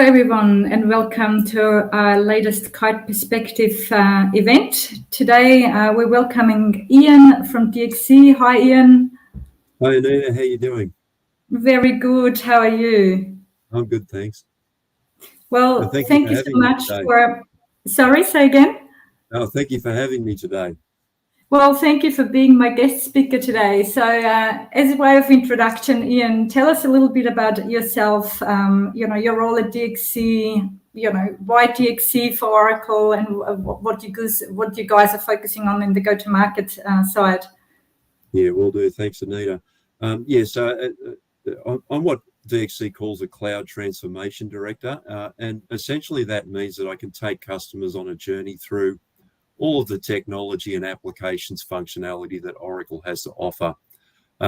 everyone, and welcome to our latest Kite Perspective event. Today we're welcoming Ian from DXC. Hi Ian. Hi Anita, how you doing? Very good, how are you? I'm good, thanks. Well, Thank you thank for you so having me much today. Sorry, say again? Oh, thank you for having me today. Well, thank you for being my guest speaker today. So as a way of introduction, Ian, tell us a little bit about yourself, your role at DXC, why DXC for Oracle, and what you guys are focusing on in the go-to-market side. Yeah, will do. Thanks, Anita. I'm what DXC calls a cloud transformation director. And essentially that means that I can take customers on a journey through all of the technology and applications functionality that Oracle has to offer.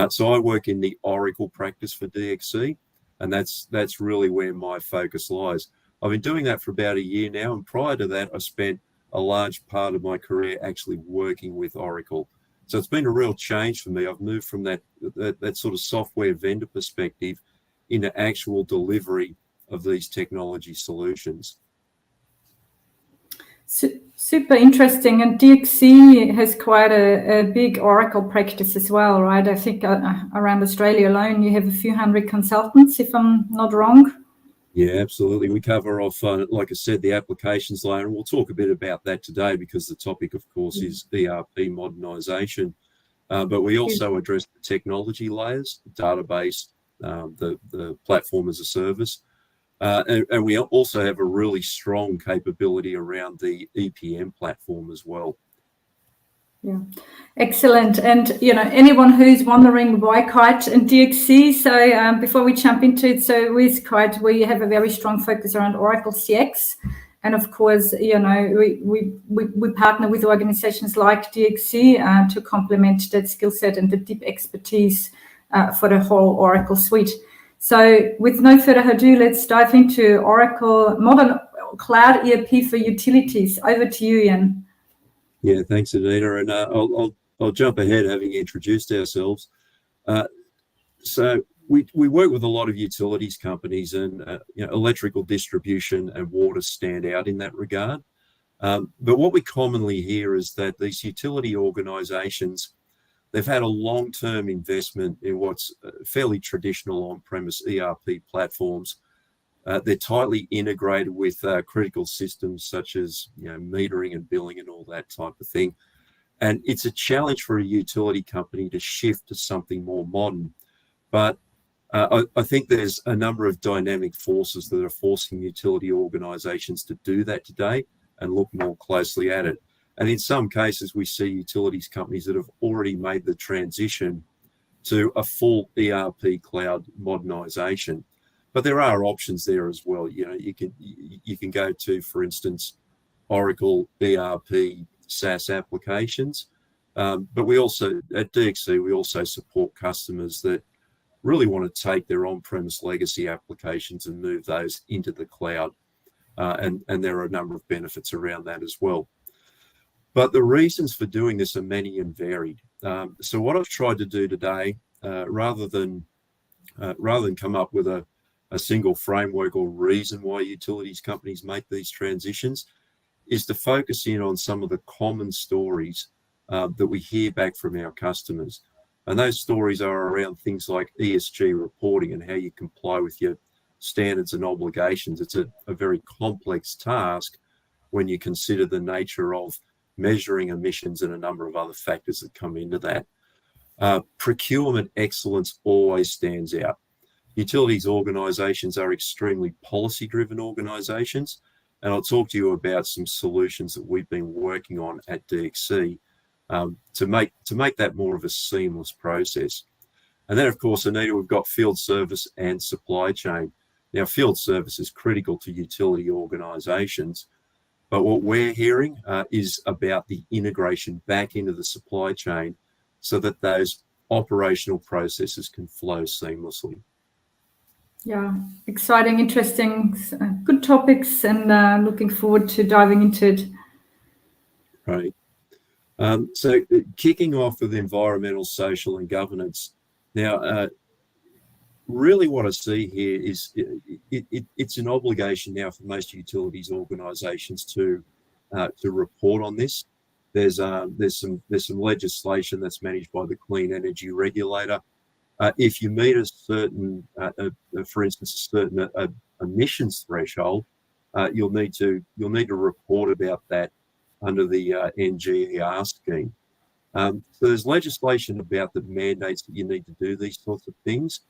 So I work in the Oracle practice for DXC, and that's really where my focus lies. I've been doing that for about a year now, and prior to that, I spent a large part of my career actually working with Oracle. So it's been a real change for me. I've moved from that sort of software vendor perspective into actual delivery of these technology solutions. Super interesting, and DXC has quite a big Oracle practice as well, right? I think around Australia alone you have a few hundred consultants, if I'm not wrong. Yeah, absolutely. We cover off, like I said, the applications layer, and we'll talk a bit about that today because the topic, of course, is ERP modernisation. But we also address the technology layers, database, the platform as a service. And we also have a really strong capability around the EPM platform as well. Yeah, excellent. And anyone who's wondering why Kite and DXC, so before we jump into it, so with Kite we have a very strong focus around Oracle CX, and of course we partner with organizations like DXC to complement that skill set and the deep expertise for the whole Oracle suite. So with no further ado, let's dive into Oracle Modern Cloud ERP for Utilities. Over to you, Ian. Yeah, thanks, Anita. And I'll jump ahead, having introduced ourselves. So we work with a lot of utilities companies, and electrical distribution and water stand out in that regard. But what we commonly hear is that these utility organisations, they've had a long-term investment in what's fairly traditional on-premise ERP platforms. They're tightly integrated with critical systems such as metering and billing and all that type of thing. And it's a challenge for a utility company to shift to something more modern. But I think there's a number of dynamic forces that are forcing utility organisations to do that today and look more closely at it. And in some cases, we see utilities companies that have already made the transition to a full ERP cloud modernisation. But there are options there as well. You can go to, for instance, Oracle ERP SaaS applications. But we also, at DXC, we also support customers that really want to take their on-premise legacy applications and move those into the cloud. And there are a number of benefits around that as well. But the reasons for doing this are many and varied. So what I've tried to do today, rather than come up with a single framework or reason why utilities companies make these transitions, is to focus in on some of the common stories that we hear back from our customers. And those stories are around things like ESG reporting and how you comply with your standards and obligations. It's a very complex task when you consider the nature of measuring emissions and a number of other factors that come into that. Procurement excellence always stands out. Utilities organisations are extremely policy-driven organisations, and I'll talk to you about some solutions that we've been working on at DXC to make that more of a seamless process. And then, of course, Anita, we've got field service and supply chain. Now, field service is critical to utility organisations, but what we're hearing is about the integration back into the supply chain so that those operational processes can flow seamlessly. Yeah, exciting, interesting, good topics, and looking forward to diving into it. Right. So kicking off with environmental, social and governance. Now, really what I see here is it's an obligation now for most utilities organisations to report on this. There's some legislation that's managed by the Clean Energy Regulator. If you meet a certain, for instance, a certain emissions threshold, you'll need to report about that under the NGER scheme. So there's legislation about that mandates that you need to do these sorts of things.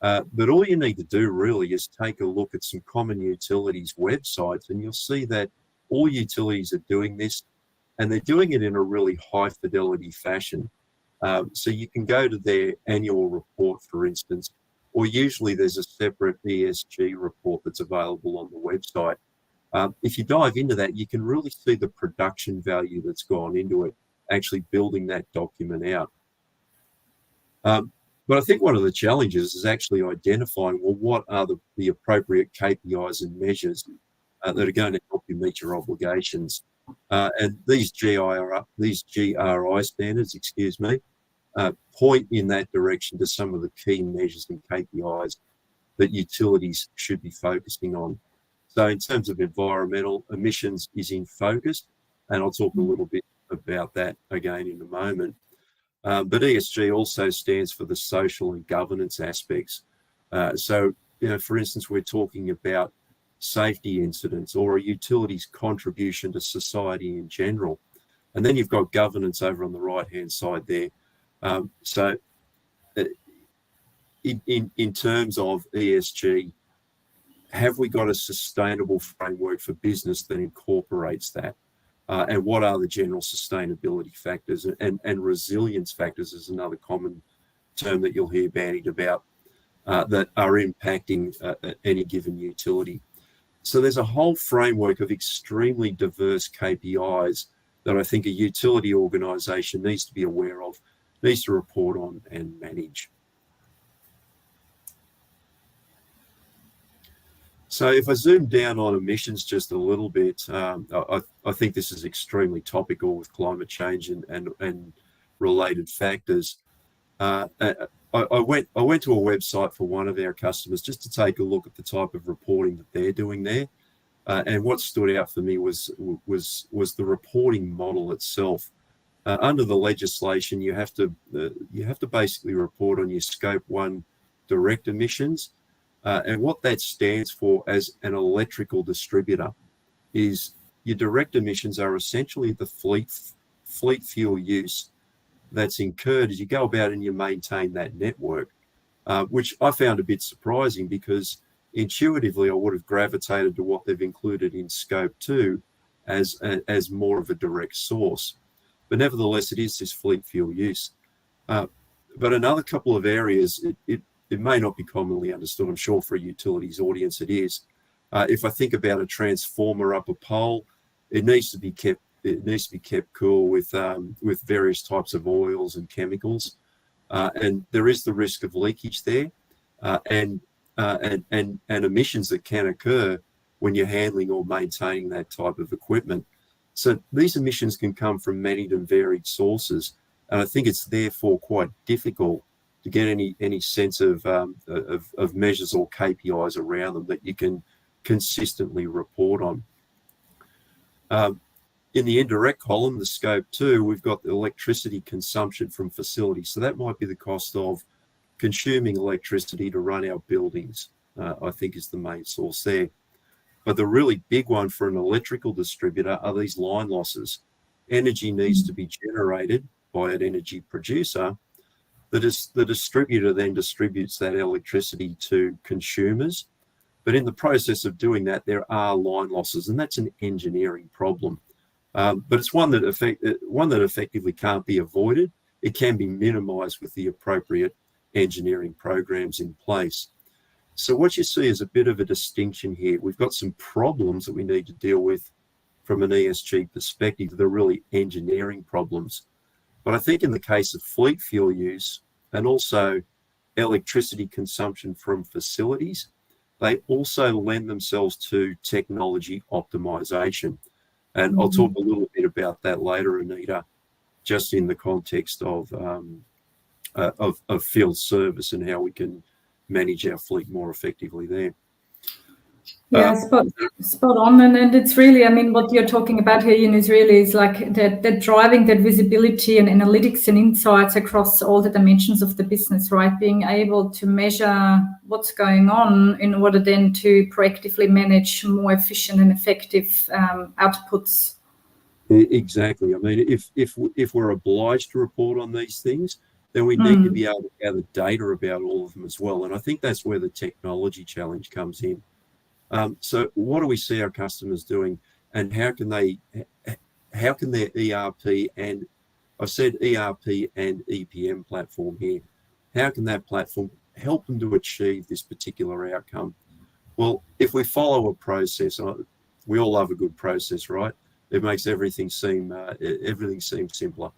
But all you need to do really is take a look at some common utilities websites, and you'll see that all utilities are doing this, and they're doing it in a really high fidelity fashion. So you can go to their annual report, for instance, or usually there's a separate ESG report that's available on the website. If you dive into that, you can really see the production value that's gone into it, actually building that document out. But I think one of the challenges is actually identifying, well, what are the appropriate KPIs and measures that are going to help you meet your obligations. And these GRI standards, point in that direction to some of the key measures and KPIs that utilities should be focusing on. So in terms of environmental, emissions is in focus, and I'll talk a little bit about that again in a moment. But ESG also stands for the social and governance aspects. So, for instance, we're talking about safety incidents or a utility's contribution to society in general. And then you've got governance over on the right-hand side there. So in terms of ESG, have we got a sustainable framework for business that incorporates that? And what are the general sustainability factors? And resilience factors is another common term that you'll hear bandied about that are impacting any given utility. So there's a whole framework of extremely diverse KPIs that I think a utility organisation needs to be aware of, needs to report on and manage. So if I zoom down on emissions just a little bit, I think this is extremely topical with climate change and related factors. I went to a website for one of our customers just to take a look at the type of reporting that they're doing there. And what stood out for me was the reporting model itself. Under the legislation, you have to basically report on your Scope 1 direct emissions. And what that stands for as an electrical distributor is your direct emissions are essentially the fleet fuel use that's incurred as you go about and you maintain that network, which I found a bit surprising because intuitively I would have gravitated to what they've included in Scope 2 as more of a direct source. But nevertheless, it is this fleet fuel use. But another couple of areas, it may not be commonly understood. I'm sure for a utilities audience it is. If I think about a transformer up a pole, it needs to be kept cool with various types of oils and chemicals, and there is the risk of leakage there, and emissions that can occur when you're handling or maintaining that type of equipment. So these emissions can come from many and varied sources, and I think it's therefore quite difficult to get any sense of measures or KPIs around them that you can consistently report on. In the indirect column, the Scope 2, we've got the electricity consumption from facilities. So that might be the cost of consuming electricity to run our buildings, I think is the main source there. But the really big one for an electrical distributor are these line losses. Energy needs to be generated by an energy producer. The distributor then distributes that electricity to consumers. But in the process of doing that, there are line losses, and that's an engineering problem. But it's one that effectively can't be avoided. It can be minimised with the appropriate engineering programs in place. So what you see is a bit of a distinction here. We've got some problems that we need to deal with from an ESG perspective. They're really engineering problems. But I think in the case of fleet fuel use and also electricity consumption from facilities, they also lend themselves to technology optimization. And I'll talk a little bit about that later, Anita, just in the context of field service and how we can manage our fleet more effectively there. Yeah, spot on. And it's really, I mean, what you're talking about here, Ian, is like that driving that visibility and analytics and insights across all the dimensions of the business, right? Being able to measure what's going on in order then to proactively manage more efficient and effective outputs. Exactly. I mean, if we're obliged to report on these things, then we need to be able to gather data about all of them as well. And I think that's where the technology challenge comes in. So what do we see our customers doing, and how can their ERP, and I've said ERP and EPM platform here, how can that platform help them to achieve this particular outcome? Well, if we follow a process, we all love a good process, right? It makes everything seem simpler.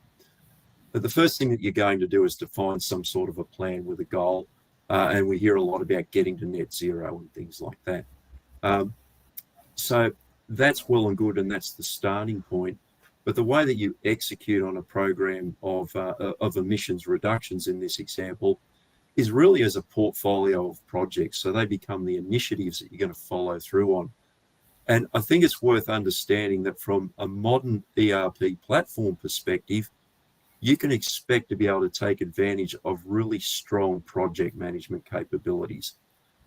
But the first thing that you're going to do is define some sort of a plan with a goal, and we hear a lot about getting to net zero and things like that. So that's well and good, and that's the starting point. But the way that you execute on a program of emissions reductions in this example is really as a portfolio of projects. So they become the initiatives that you're going to follow through on. And I think it's worth understanding that from a modern ERP platform perspective, you can expect to be able to take advantage of really strong project management capabilities.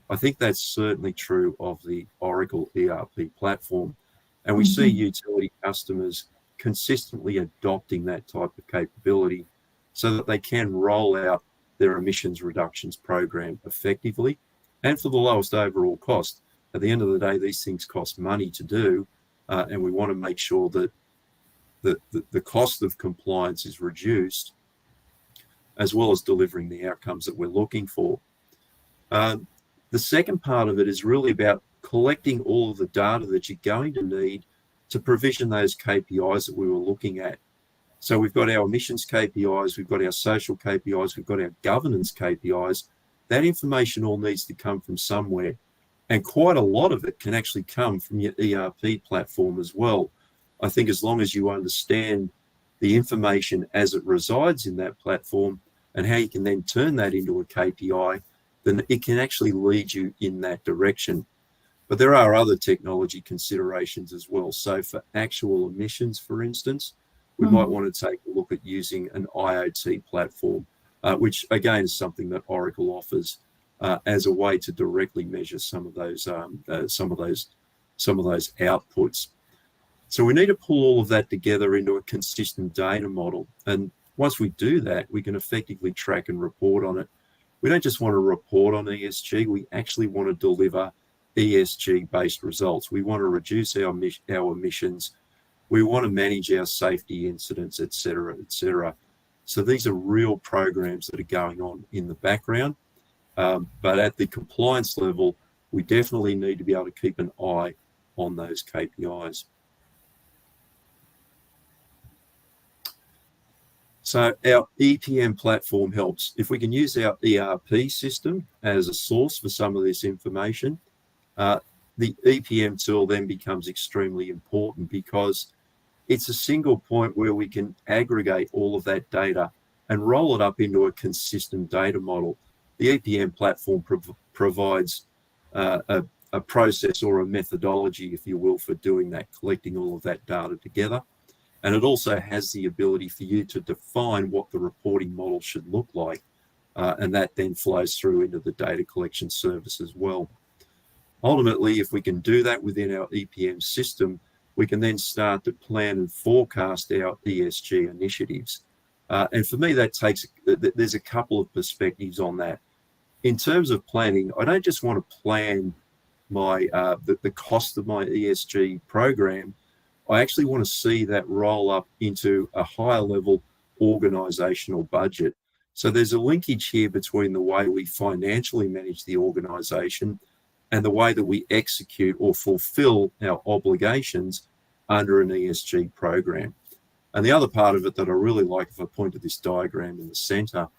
I think that's certainly true of the Oracle ERP platform. And we see utility customers consistently adopting that type of capability so that they can roll out their emissions reductions program effectively and for the lowest overall cost. At the end of the day, these things cost money to do, and we want to make sure that the cost of compliance is reduced, as well as delivering the outcomes that we're looking for. The second part of it is really about collecting all of the data that you're going to need to provision those KPIs that we were looking at. So we've got our emissions KPIs, we've got our social KPIs, we've got our governance KPIs. That information all needs to come from somewhere. And quite a lot of it can actually come from your ERP platform as well. I think as long as you understand the information as it resides in that platform and how you can then turn that into a KPI, then it can actually lead you in that direction. But there are other technology considerations as well. So for actual emissions, for instance, we might want to take a look at using an IoT platform, which again is something that Oracle offers as a way to directly measure some of those outputs. So we need to pull all of that together into a consistent data model. And once we do that, we can effectively track and report on it. We don't just want to report on ESG, we actually want to deliver ESG-based results. We want to reduce our emissions. We want to manage our safety incidents, et cetera, et cetera. So these are real programs that are going on in the background. But at the compliance level, we definitely need to be able to keep an eye on those KPIs. So our EPM platform helps. If we can use our ERP system as a source for some of this information, the EPM tool then becomes extremely important because it's a single point where we can aggregate all of that data and roll it up into a consistent data model. The EPM platform provides a process or a methodology, if you will, for doing that, collecting all of that data together. And it also has the ability for you to define what the reporting model should look like. And that then flows through into the data collection service as well. Ultimately, if we can do that within our EPM system, we can then start to plan and forecast our ESG initiatives. And for me, there's a couple of perspectives on that. In terms of planning, I don't just want to plan the cost of my ESG program. I actually want to see that roll up into a higher level organizational budget. So there's a linkage here between the way we financially manage the organization and the way that we execute or fulfill our obligations under an ESG program. And the other part of it that I really like, if I point to this diagram in the center,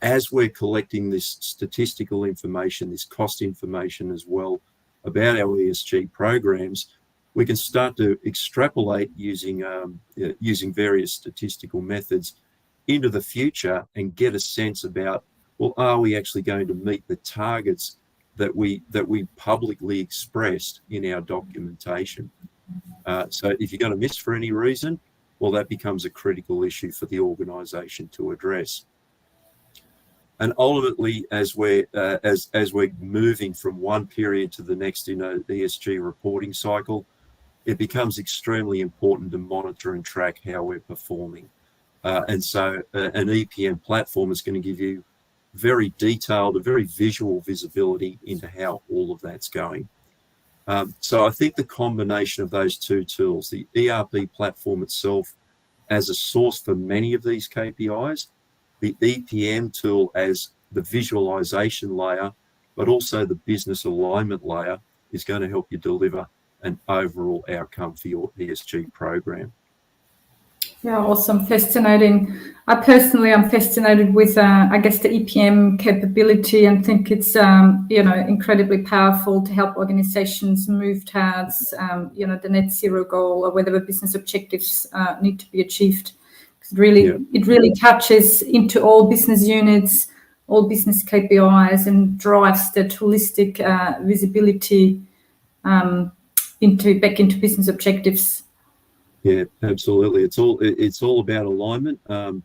as we're collecting this statistical information, this cost information as well about our ESG programs, we can start to extrapolate using various statistical methods into the future and get a sense about well, are we actually going to meet the targets that we publicly expressed in our documentation? So if you're going to miss for any reason, well, that becomes a critical issue for the organisation to address. And ultimately, as we're moving from one period to the next in an ESG reporting cycle, it becomes extremely important to monitor and track how we're performing. And so an EPM platform is going to give you very detailed, a very visual visibility into how all of that's going. So I think the combination of those two tools, the ERP platform itself as a source for many of these KPIs, the EPM tool as the visualization layer, but also the business alignment layer, is going to help you deliver an overall outcome for your ESG program. Yeah, awesome, fascinating. I personally am fascinated with, I guess, the EPM capability, and think it's, incredibly powerful to help organisations move towards, the net zero goal or whatever business objectives need to be achieved. It really touches into all business units, all business KPIs, and drives that holistic visibility back into business objectives. Yeah, absolutely. It's all about alignment, and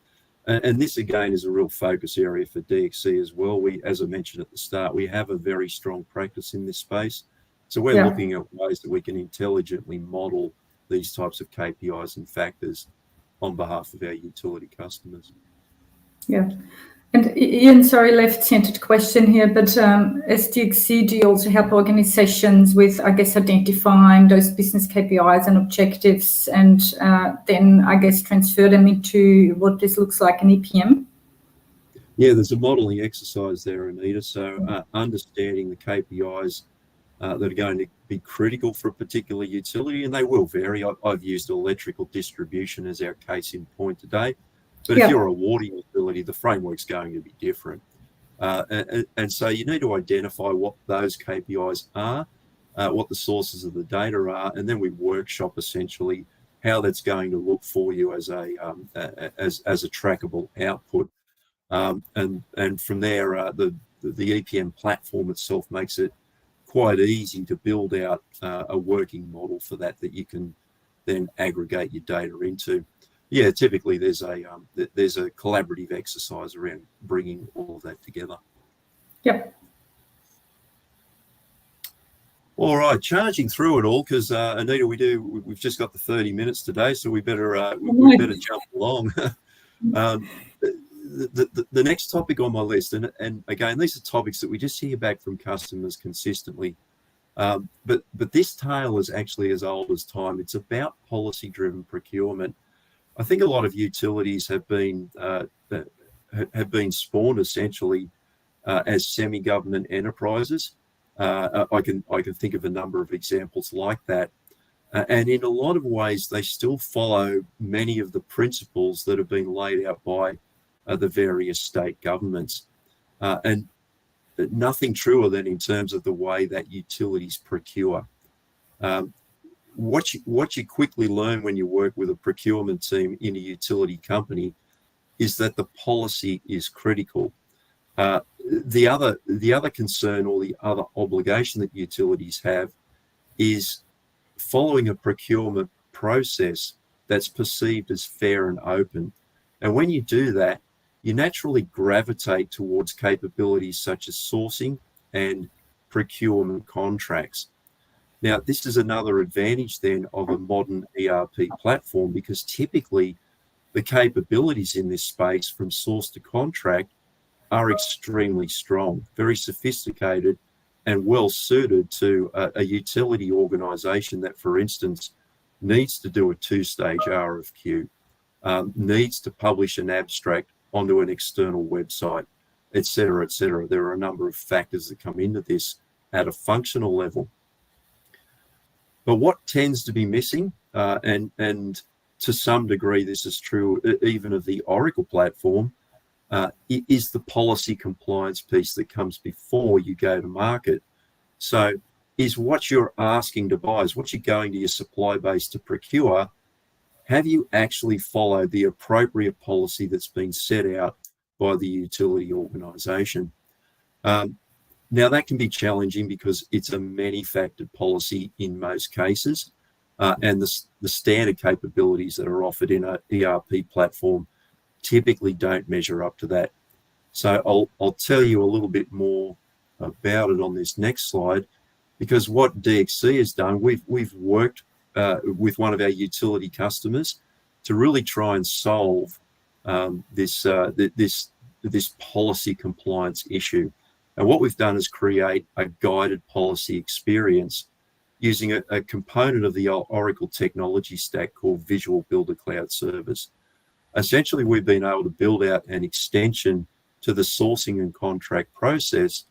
this again is a real focus area for DXC as well. As I mentioned at the start, we have a very strong practice in this space, so we're looking at ways that we can intelligently model these types of KPIs and factors on behalf of our utility customers. Yeah. And Ian, sorry, left-centered question here, but as DXC, do you also help organisations with, I guess, identifying those business KPIs and objectives, and then, I guess, transfer them into what this looks like in EPM? Yeah, there's a modelling exercise there, Anita. So understanding the KPIs that are going to be critical for a particular utility, and they will vary. I've used electrical distribution as our case in point today. But if you're a water utility, the framework's going to be different. And so you need to identify what those KPIs are, what the sources of the data are, and then we workshop essentially how that's going to look for you as a trackable output. And from there, the EPM platform itself makes it quite easy to build out a working model for that you can then aggregate your data into. Yeah, typically there's a collaborative exercise around bringing all of that together. Yep. All right, charging through it all, because Anita, we've just got the 30 minutes today, so we better jump along. The next topic on my list, and again, these are topics that we just hear back from customers consistently, but this tale is actually as old as time. It's about policy-driven procurement. I think a lot of utilities have been spawned essentially as semi-government enterprises. I can think of a number of examples like that, and in a lot of ways they still follow many of the principles that have been laid out by the various state governments, and nothing truer than in terms of the way that utilities procure. What you quickly learn when you work with a procurement team in a utility company is that the policy is critical. The other concern or the other obligation that utilities have is following a procurement process that's perceived as fair and open. And when you do that, you naturally gravitate towards capabilities such as sourcing and procurement contracts. Now, this is another advantage then of a modern ERP platform, because typically the capabilities in this space from source to contract are extremely strong, very sophisticated, and well suited to a utility organisation that, for instance, needs to do a two-stage RFQ, needs to publish an abstract onto an external website, et cetera, et cetera. There are a number of factors that come into this at a functional level. But what tends to be missing, and to some degree this is true even of the Oracle platform, is the policy compliance piece that comes before you go to market. So is what you're asking to buy, is what you're going to your supply base to procure, have you actually followed the appropriate policy that's been set out by the utility organisation. Now, that can be challenging because it's a many-factored policy in most cases, and the standard capabilities that are offered in an ERP platform typically don't measure up to that. So I'll tell you a little bit more about it on this next slide, because what DXC has done, we've worked with one of our utility customers to really try and solve this policy compliance issue. And what we've done is create a guided policy experience using a component of the Oracle technology stack called Visual Builder Cloud Service. Essentially, we've been able to build out an extension to the sourcing and contract process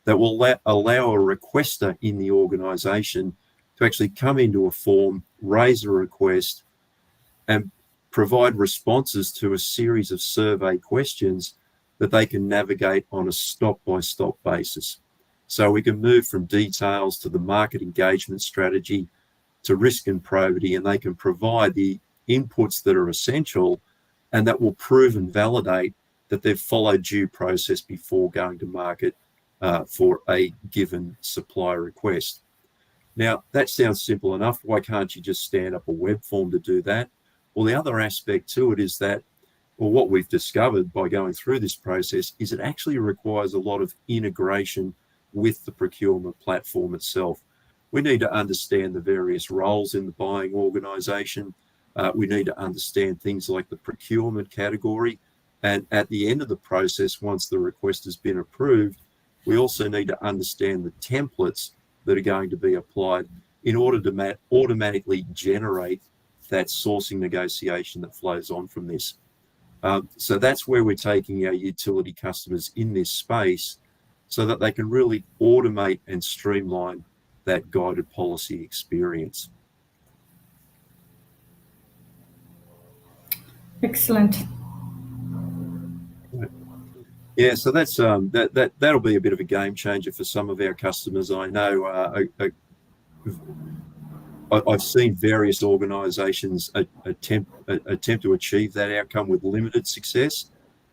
that will allow a requester in the organization to actually come into a form, raise a request, and provide responses to a series of survey questions that they can navigate on a stop-by-stop basis. So we can move from details to the market engagement strategy to risk and probity, and they can provide the inputs that are essential and that will prove and validate that they've followed due process before going to market for a given supply request. Now, that sounds simple enough. Why can't you just stand up a web form to do that? Well, the other aspect to it is that, well, what we've discovered by going through this process is it actually requires a lot of integration with the procurement platform itself. We need to understand the various roles in the buying organisation. We need to understand things like the procurement category. And at the end of the process, once the request has been approved, we also need to understand the templates that are going to be applied in order to automatically generate that sourcing negotiation that flows on from this. So that's where we're taking our utility customers in this space so that they can really automate and streamline that guided policy experience. Excellent. Yeah, so that's that'll be a bit of a game changer for some of our customers. I know I've seen various organisations attempt to achieve that outcome with limited success,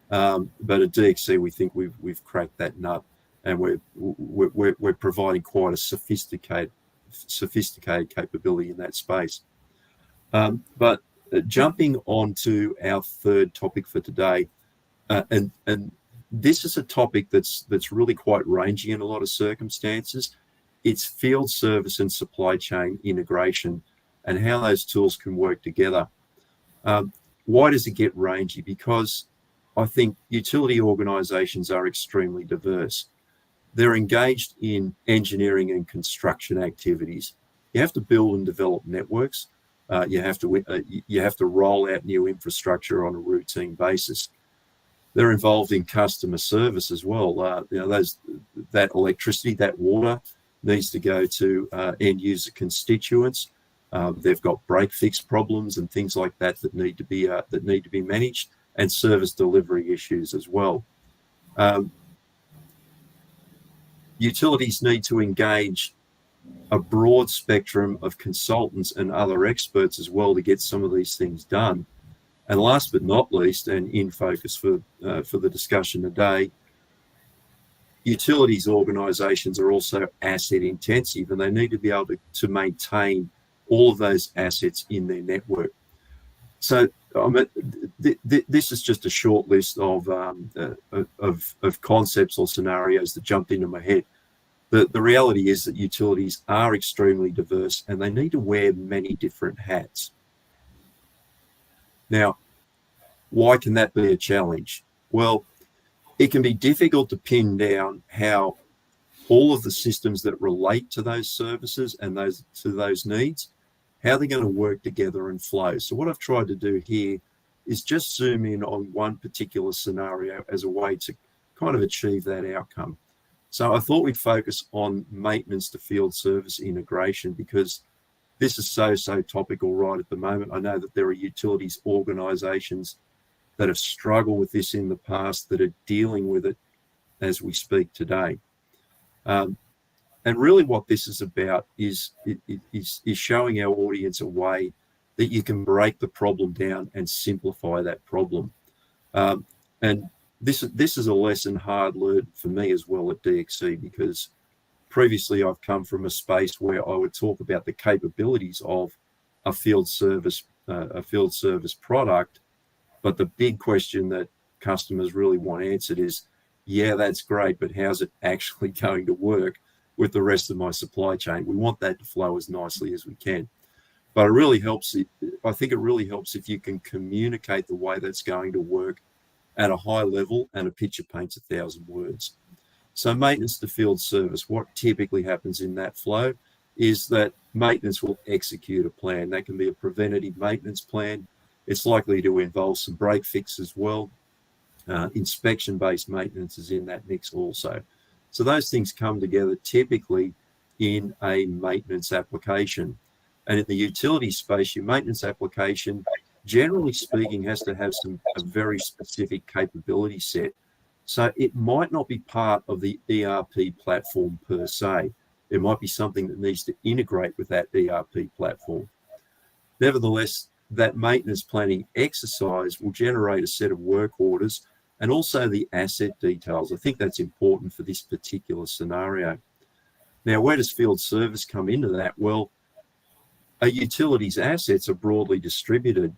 but at DXC we think we've cracked that nut, and we're providing quite a sophisticated capability in that space. But jumping on to our third topic for today, and this is a topic that's really quite rangy in a lot of circumstances. It's field service and supply chain integration and how those tools can work together. Why does it get rangy? Because I think utility organisations are extremely diverse. They're engaged in engineering and construction activities. You have to build and develop networks. You have to roll out new infrastructure on a routine basis. They're involved in customer service as well. That electricity, that water needs to go to end user constituents. They've got break fix problems and things like that need to be managed, and service delivery issues as well. Utilities need to engage a broad spectrum of consultants and other experts as well to get some of these things done. And last but not least, and in focus for the discussion today, utilities organisations are also asset intensive, and they need to be able to maintain all of those assets in their network. So this is just a short list of concepts or scenarios that jumped into my head. The reality is that utilities are extremely diverse and they need to wear many different hats. Now, why can that be a challenge? Well, it can be difficult to pin down how all of the systems that relate to those services and those needs, how they're going to work together and flow. So what I've tried to do here is just zoom in on one particular scenario as a way to kind of achieve that outcome. So I thought we'd focus on maintenance to field service integration, because this is so topical right at the moment. I know that there are utilities organisations that have struggled with this in the past that are dealing with it as we speak today. And really what this is about is showing our audience a way that you can break the problem down and simplify that problem. And This is a lesson hard learned for me as well at DXC, because previously I've come from a space where I would talk about the capabilities of a field service product, but the big question that customers really want answered is, yeah, that's great, but how's it actually going to work with the rest of my supply chain? We want that to flow as nicely as we can. But it really helps. I think it really helps if you can communicate the way that's going to work at a high level, and a picture paints 1,000 words. So maintenance to field service, what typically happens in that flow is that maintenance will execute a plan. That can be a preventative maintenance plan. It's likely to involve some break fix as well. Inspection-based maintenance is in that mix also. So those things come together typically in a maintenance application. And in the utility space, your maintenance application, generally speaking, has to have a very specific capability set. So it might not be part of the ERP platform per se. It might be something that needs to integrate with that ERP platform. Nevertheless, that maintenance planning exercise will generate a set of work orders and also the asset details. I think that's important for this particular scenario. Now, where does field service come into that? Well, a utility's assets are broadly distributed.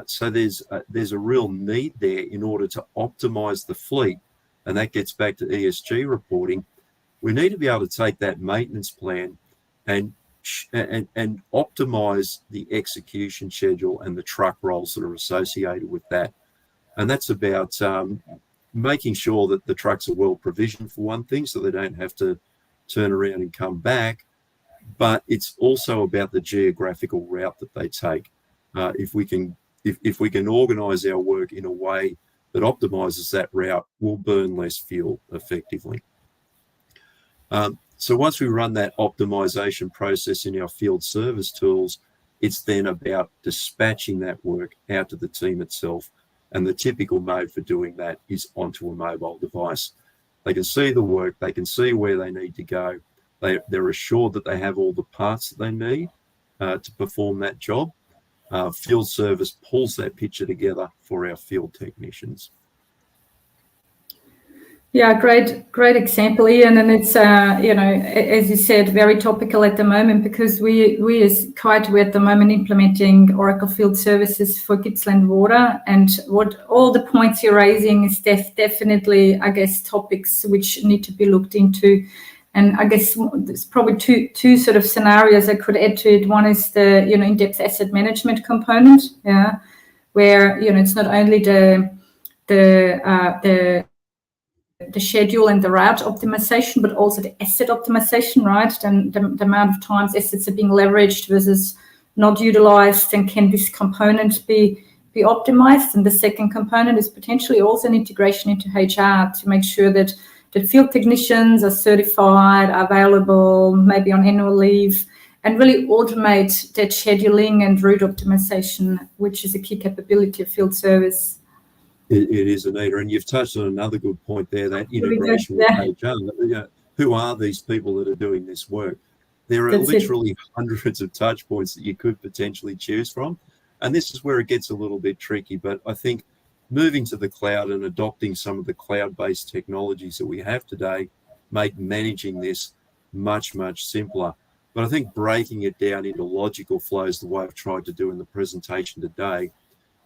So there's a real need there in order to optimize the fleet. And that gets back to ESG reporting. We need to be able to take that maintenance plan and optimize the execution schedule and the truck rolls that are associated with that. And that's about making sure that the trucks are well provisioned, for one thing, so they don't have to turn around and come back. But it's also about the geographical route that they take. If we can organize our work in a way that optimizes that route, we'll burn less fuel effectively. So once we run that optimization process in our field service tools, it's then about dispatching that work out to the team itself. And the typical mode for doing that is onto a mobile device. They can see the work, they can see where they need to go. They're assured that they have all the parts that they need to perform that job. Field service pulls that picture together for our field technicians. Yeah, great example, Ian, and it's as you said, very topical at the moment, because we as Kite, we're at the moment implementing Oracle Field Services for Gippsland Water, and what all the points you're raising is definitely, I guess, topics which need to be looked into. And I guess there's probably two sort of scenarios I could add to it. One is the in-depth asset management component, where it's not only the schedule and the route optimization, but also the asset optimization, right? And the amount of times assets are being leveraged versus not utilized, and can this component be optimized? And the second component is potentially also an integration into HR to make sure that field technicians are certified, are available, maybe on annual leave, and really automate that scheduling and route optimization, which is a key capability of field service. It is, Anita, and you've touched on another good point there, that integration with HR. Who are these people that are doing this work? There are literally hundreds of touch points that you could potentially choose from, and this is where it gets a little bit tricky. But I think moving to the cloud and adopting some of the cloud-based technologies that we have today make managing this much, much simpler. But I think breaking it down into logical flows, the way I've tried to do in the presentation today,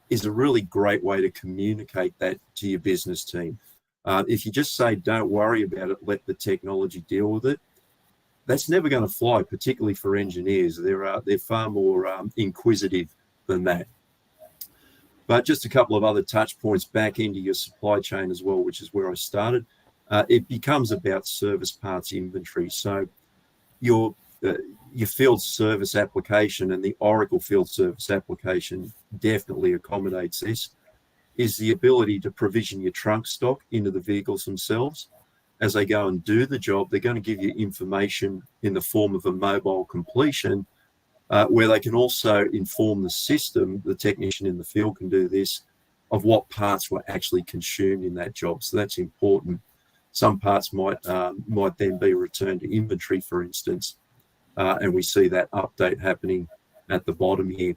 is a really great way to communicate that to your business team. If you just say, don't worry about it, let the technology deal with it, that's never going to fly, particularly for engineers. They're far more inquisitive than that. But just a couple of other touch points back into your supply chain as well, which is where I started. It becomes about service parts inventory. So your field service application, and the Oracle field service application definitely accommodates this, is the ability to provision your trunk stock into the vehicles themselves. As they go and do the job, they're going to give you information in the form of a mobile completion, where they can also inform the system, the technician in the field can do this, of what parts were actually consumed in that job. So that's important. Some parts might then be returned to inventory, for instance, and we see that update happening at the bottom here.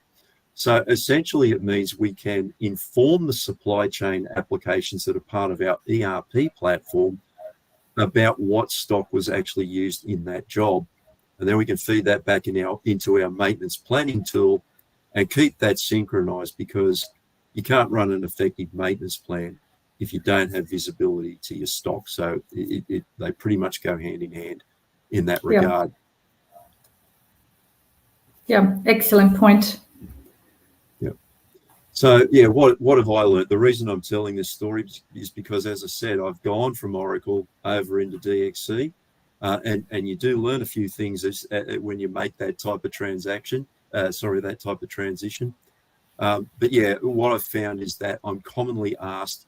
So essentially it means we can inform the supply chain applications that are part of our ERP platform about what stock was actually used in that job. And then we can feed that back into our maintenance planning tool and keep that synchronized, because you can't run an effective maintenance plan if you don't have visibility to your stock. So they pretty much go hand in hand in that regard. Yeah, excellent point. Yeah. So yeah, what have I learned? The reason I'm telling this story is because, as I said, I've gone from Oracle over into DXC, and you do learn a few things when you make that type of transition. But yeah, what I've found is that I'm commonly asked,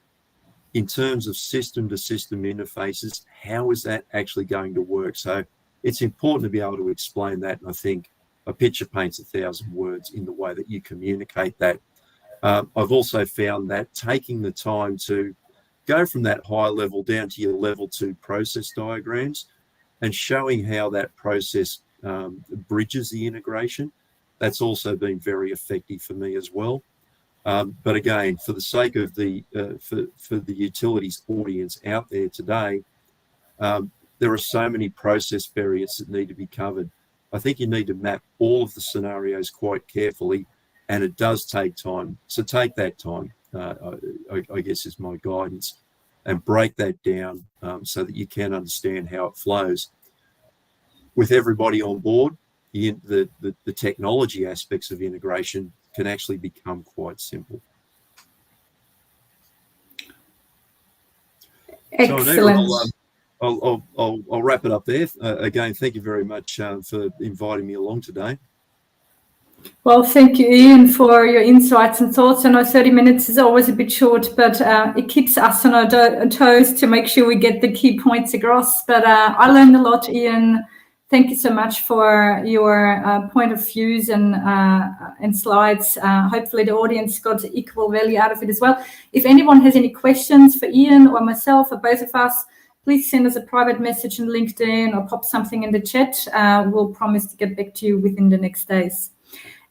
in terms of system-to-system interfaces, how is that actually going to work? So it's important to be able to explain that. And I think a picture paints 1,000 words in the way that you communicate that. I've also found that taking the time to go from that high level down to your level 2 process diagrams and showing how that process bridges the integration, that's also been very effective for me as well. But again, for the sake of the utilities audience out there today, there are so many process variants that need to be covered. I think you need to map all of the scenarios quite carefully, and it does take time. So take that time, I guess is my guidance, and break that down so that you can understand how it flows. With everybody on board, the technology aspects of integration can actually become quite simple. Excellent. So I'll wrap it up there. Again, thank you very much for inviting me along today. Well, thank you, Ian, for your insights and thoughts. I know 30 minutes is always a bit short, but it keeps us on our toes to make sure we get the key points across. But I learned a lot, Ian. Thank you so much for your point of views and slides. Hopefully the audience got equal value out of it as well. If anyone has any questions for Ian or myself or both of us, please send us a private message on LinkedIn or pop something in the chat. We'll promise to get back to you within the next days.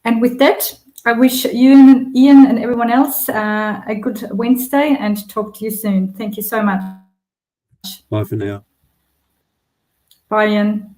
And with that, I wish you, Ian, and everyone else a good Wednesday, and talk to you soon. Thank you so much. Bye for now. Bye, Ian.